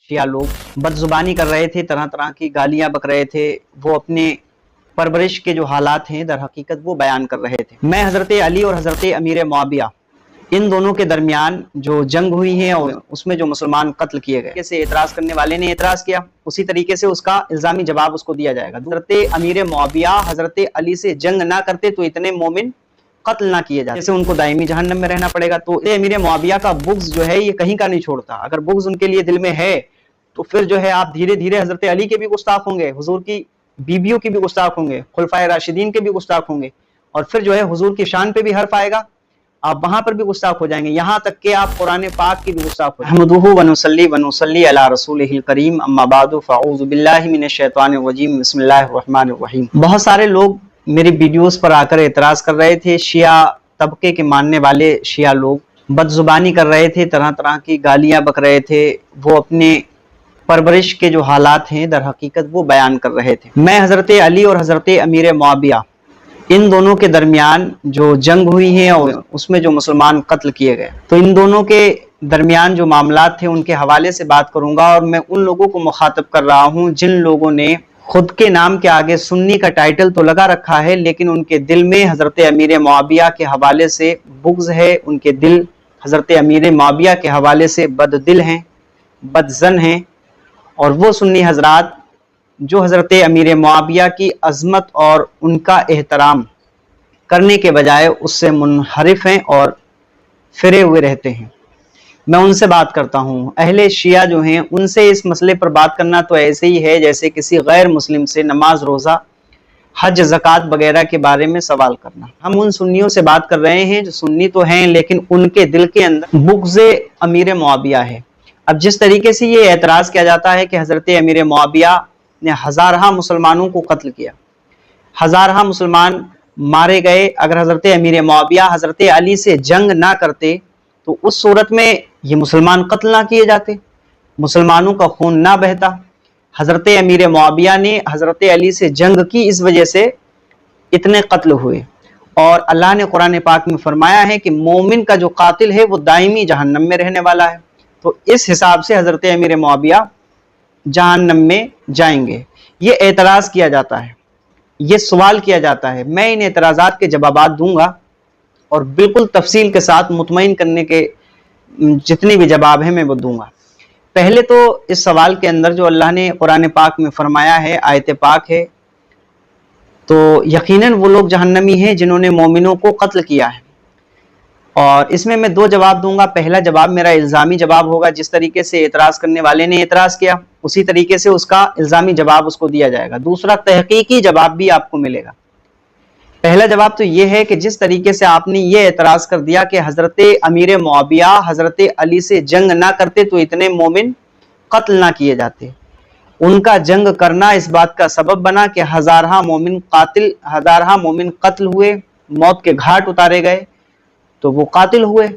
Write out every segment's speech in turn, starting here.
शिया लोग बदजुबानी कर रहे थे, तरह तरह की गालियां बक रहे थे। वो अपने परवरिश के जो हालात हैं दर हकीकत वो बयान कर रहे थे। मैं हज़रत अली और हज़रत अमीर मुआविया इन दोनों के दरमियान जो जंग हुई है और उसमें जो मुसलमान कत्ल किए गए से एतराज़ करने वाले ने एतराज़ किया, उसी तरीके से उसका इल्ज़ामी जवाब उसको दिया जाएगा। हज़रत अमीर मुआविया हज़रत अली से जंग ना करते तो इतने मोमिन कत्ल ना किए जाते, जैसे उनको दायमी जहन्नम में रहना पड़ेगा। तो अमीर मुआविया का बुग़्ज़ जो है ये कहीं का नहीं छोड़ता। अगर बुग़्ज़ उनके लिए दिल में है तो फिर जो है आप धीरे धीरे हज़रत अली के भी गुस्ताख होंगे, हुजूर की बीबियों के भी गुस्ताख होंगे, खुलफाए राशिदीन के भी गुस्ताख होंगे, और फिर जो है हुजूर की शान पे भी हर्फ आएगा, आप वहां पर भी गुस्ताख हो जाएंगे, यहाँ तक कि आप कुरान पाक की भी गुस्ताख हो जाएंगे। वनुसल्ली अला रसूलिहिल करीम अम्मा बादु फ़अऊज़ु बिल्लाहि मिनश शैतानिर रजीम बिस्मिल्लाहिर रहमानिर रहीम। बहुत सारे लोग मेरी वीडियोस पर आकर एतराज कर रहे थे। शिया तबके के मानने वाले शिया लोग बदजुबानी कर रहे थे, तरह तरह की गालियां बक रहे थे। वो अपने परवरिश के जो हालात हैं दर हकीकत वो बयान कर रहे थे। मैं हज़रत अली और हज़रत अमीर मुआविया इन दोनों के दरमियान जो जंग हुई है और उसमें जो मुसलमान कत्ल किए गए, तो इन दोनों के दरमियान जो मामलात थे उनके हवाले से बात करूंगा। और मैं उन लोगों को मुखातब कर रहा हूं जिन लोगों ने खुद के नाम के आगे सुन्नी का टाइटल तो लगा रखा है, लेकिन उनके दिल में हज़रत अमीर मुआविया के हवाले से बुग़्ज़ है। उनके दिल हज़रत अमीर मुआविया के हवाले से बददिल हैं, बदज़न हैं, और वो सुन्नी हजरात जो हज़रत अमीर मुआविया की अज़मत और उनका एहतराम करने के बजाय उससे मुनहरिफ हैं और फिरे हुए रहते हैं। मैं उनसे बात करता हूँ। अहले शिया जो हैं उनसे इस मसले पर बात करना तो ऐसे ही है जैसे किसी गैर मुस्लिम से नमाज, रोज़ा, हज, ज़कात वगैरह के बारे में सवाल करना। हम उन सुन्नियों से बात कर रहे हैं जो सुन्नी तो हैं लेकिन उनके दिल के अंदर बुग़्ज़े अमीर मुआविया है। अब जिस तरीके से ये एतराज़ किया जाता है कि हज़रत अमीर मुआविया ने हज़ारहा मुसलमानों को कत्ल किया, हज़ारहा मुसलमान मारे गए, अगर हज़रत अमीर मुआविया हज़रत अली से जंग ना करते तो उस सूरत में ये मुसलमान कत्ल ना किए जाते, मुसलमानों का खून ना बहता। हज़रत अमीर मुआविया ने हज़रत अली से जंग की, इस वजह से इतने कत्ल हुए। और अल्लाह ने कुरान पाक में फरमाया है कि मोमिन का जो कातिल है वो दायमी जहन्नम में रहने वाला है। तो इस हिसाब से हज़रत अमीर मुआविया जहन्नम में जाएंगे। ये एतराज़ किया जाता है, ये सवाल किया जाता है। मैं इन एतराज़ात के जवाबात दूंगा और बिल्कुल तफसील के साथ मुतमईन करने के जितने भी जवाब हैं मैं वो दूंगा। पहले तो इस सवाल के अंदर जो अल्लाह ने कुरान पाक में फरमाया है, आयत पाक है, तो यकीनन वो लोग जहन्नमी हैं जिन्होंने मोमिनों को कत्ल किया है। और इसमें मैं दो जवाब दूंगा। पहला जवाब मेरा इल्ज़ामी जवाब होगा, जिस तरीके से एतराज़ करने वाले ने एतराज़ किया उसी तरीके से उसका इल्ज़ामी जवाब उसको दिया जाएगा। दूसरा तहकीकी जवाब भी आपको मिलेगा। पहला जवाब तो ये है कि जिस तरीके से आपने ये एतराज़ कर दिया कि हज़रत अमीर मुआविया हज़रत अली से जंग ना करते तो इतने मोमिन कत्ल ना किए जाते, उनका जंग करना इस बात का सबब बना कि हज़ारहा मोमिन कत्ल हुए, मौत के घाट उतारे गए, तो वो कातिल हुए,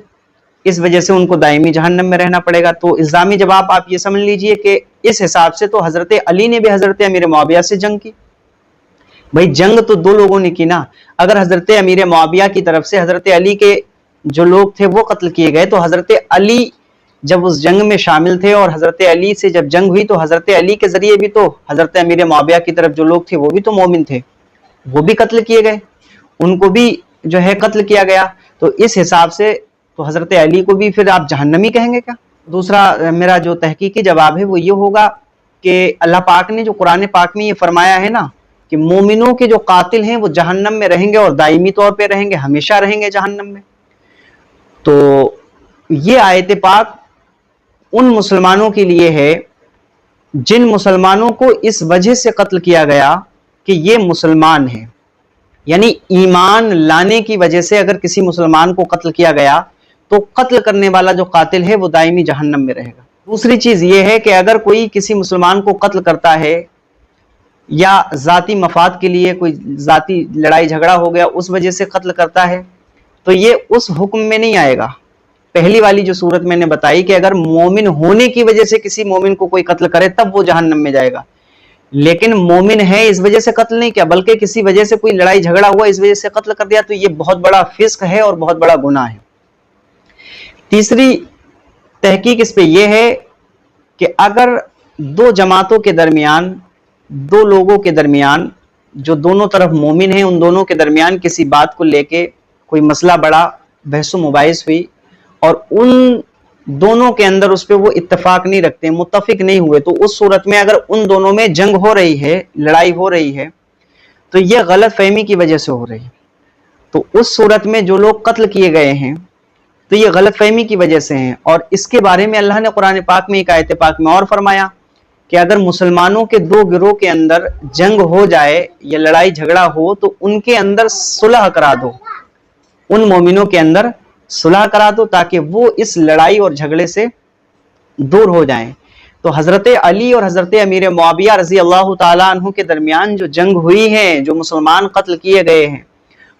इस वजह से उनको दायमी जहन्नम में रहना पड़ेगा। तो इल्ज़ामी जवाब आप ये समझ लीजिए कि इस हिसाब से तो हज़रत अली ने भी हज़रत अमीर मुआविया से जंग की। भाई जंग तो दो लोगों ने की ना। अगर हज़रत अमीर मुआविया की तरफ से हज़रत अली के जो लोग थे वो कत्ल किए गए तो हज़रत अली जब उस जंग में शामिल थे और हज़रत अली से जब जंग हुई तो हज़रत अली के ज़रिए भी तो हज़रत अमीर मुआविया की तरफ जो लोग थे वो भी तो मोमिन थे, वो भी कत्ल किए गए, उनको भी जो है कत्ल किया गया। तो इस हिसाब से तो हज़रत अली को भी फिर आप जहन्नमी कहेंगे क्या? दूसरा मेरा जो तहकीकी जवाब है वो ये होगा कि अल्लाह पाक ने जो कुरान पाक में ये फरमाया है ना कि मोमिनों के जो कातिल हैं वो जहन्नम में रहेंगे और दायमी तौर पे रहेंगे, हमेशा रहेंगे जहन्नम में। तो ये आयत पाक उन मुसलमानों के लिए है जिन मुसलमानों को इस वजह से कत्ल किया गया कि ये मुसलमान हैं, यानी ईमान लाने की वजह से अगर किसी मुसलमान को कत्ल किया गया तो कत्ल करने वाला जो कातिल है वो दायमी जहन्नम में रहेगा। दूसरी चीज ये है कि अगर कोई किसी मुसलमान को कत्ल करता है या जाती मफाद के लिए कोई जाती लड़ाई झगड़ा हो गया उस वजह से कत्ल करता है तो ये उस हुक्म में नहीं आएगा। पहली वाली जो सूरत मैंने बताई कि अगर मोमिन होने की वजह से किसी मोमिन को कोई कत्ल करे तब वो जहन्नम में जाएगा, लेकिन मोमिन है इस वजह से कत्ल नहीं किया बल्कि किसी वजह से कोई लड़ाई झगड़ा हुआ इस वजह से कत्ल कर दिया, तो ये बहुत बड़ा फिस्क है और बहुत बड़ा गुनाह है। तीसरी तहकीक इस पे ये है کہ اگر دو جماعتوں کے درمیان، دو لوگوں کے درمیان جو دونوں طرف مومن ہیں، ان دونوں کے درمیان کسی بات کو لے کے کوئی مسئلہ بڑا، بحث و مباحث ہوئی، اور ان دونوں کے اندر اس پہ وہ اتفاق نہیں رکھتے، متفق نہیں ہوئے، تو اس صورت میں اگر ان دونوں میں جنگ ہو رہی ہے، لڑائی ہو رہی ہے، تو یہ غلط فہمی کی وجہ سے ہو رہی ہے۔ تو اس صورت میں جو لوگ قتل کیے گئے ہیں تو یہ غلط فہمی کی وجہ سے ہیں، اور اس کے بارے میں اللہ نے قرآن پاک میں ایک آیت پاک میں اور فرمایا کہ اگر مسلمانوں کے دو گروہ کے اندر جنگ ہو جائے یا لڑائی جھگڑا ہو تو ان کے اندر صلح کرا دو، ان مومنوں کے اندر صلح کرا دو تاکہ وہ اس لڑائی اور جھگڑے سے دور ہو جائیں۔ تو حضرت علی اور حضرت امیر معاویہ رضی اللہ تعالیٰ عنہ کے درمیان جو جنگ ہوئی ہے، جو مسلمان قتل کیے گئے ہیں،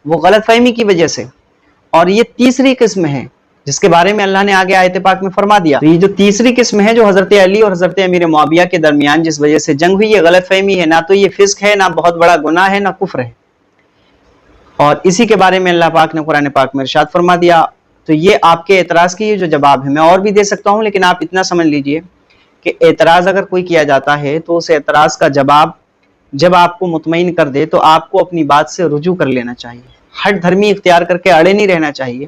وہ غلط فہمی کی وجہ سے، اور یہ تیسری قسم ہے جس کے بارے میں اللہ نے آگے آیت پاک میں فرما دیا۔ تو یہ جو تیسری قسم ہے جو حضرت علی اور حضرت امیر معاویہ کے درمیان جس وجہ سے جنگ ہوئی، یہ غلط فہمی ہے، نہ تو یہ فسق ہے، نہ بہت بڑا گناہ ہے، نہ کفر ہے، اور اسی کے بارے میں اللہ پاک نے قرآن پاک میں ارشاد فرما دیا۔ تو یہ آپ کے اعتراض کی جو جواب ہے، میں اور بھی دے سکتا ہوں، لیکن آپ اتنا سمجھ لیجئے کہ اعتراض اگر کوئی کیا جاتا ہے تو اس اعتراض کا جواب جب آپ کو مطمئن کر دے تو آپ کو اپنی بات سے رجوع کر لینا چاہیے، ہٹ دھرمی اختیار کر کے اڑے نہیں رہنا چاہیے۔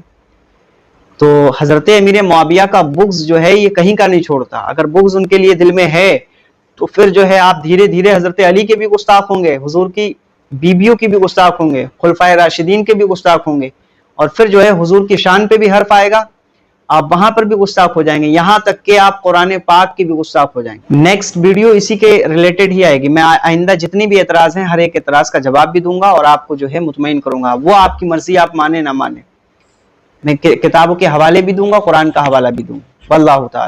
تو حضرت امیر معاویہ کا بغض جو ہے یہ کہیں کا نہیں چھوڑتا، اگر بغض ان کے لیے دل میں ہے تو پھر جو ہے آپ دھیرے دھیرے حضرت علی کے بھی گستاخ ہوں گے، حضور کی بیویوں کی بھی گستاخ ہوں گے، خلفائے راشدین کے بھی گستاخ ہوں گے، اور پھر جو ہے حضور کی شان پہ بھی حرف آئے گا، آپ وہاں پر بھی گستاخ ہو جائیں گے، یہاں تک کہ آپ قرآن پاک کی بھی گستاخ ہو جائیں گے۔ نیکسٹ ویڈیو اسی کے ریلیٹڈ ہی آئے گی، میں آئندہ جتنی بھی اعتراض ہیں ہر ایک اعتراض کا جواب بھی دوں گا اور آپ کو جو ہے مطمئن کروں گا، وہ آپ کی مرضی، آپ مانے نہ مانے، میں کتابوں کے حوالے بھی دوں گا، قرآن کا حوالہ بھی دوں گا، واللہ تعالی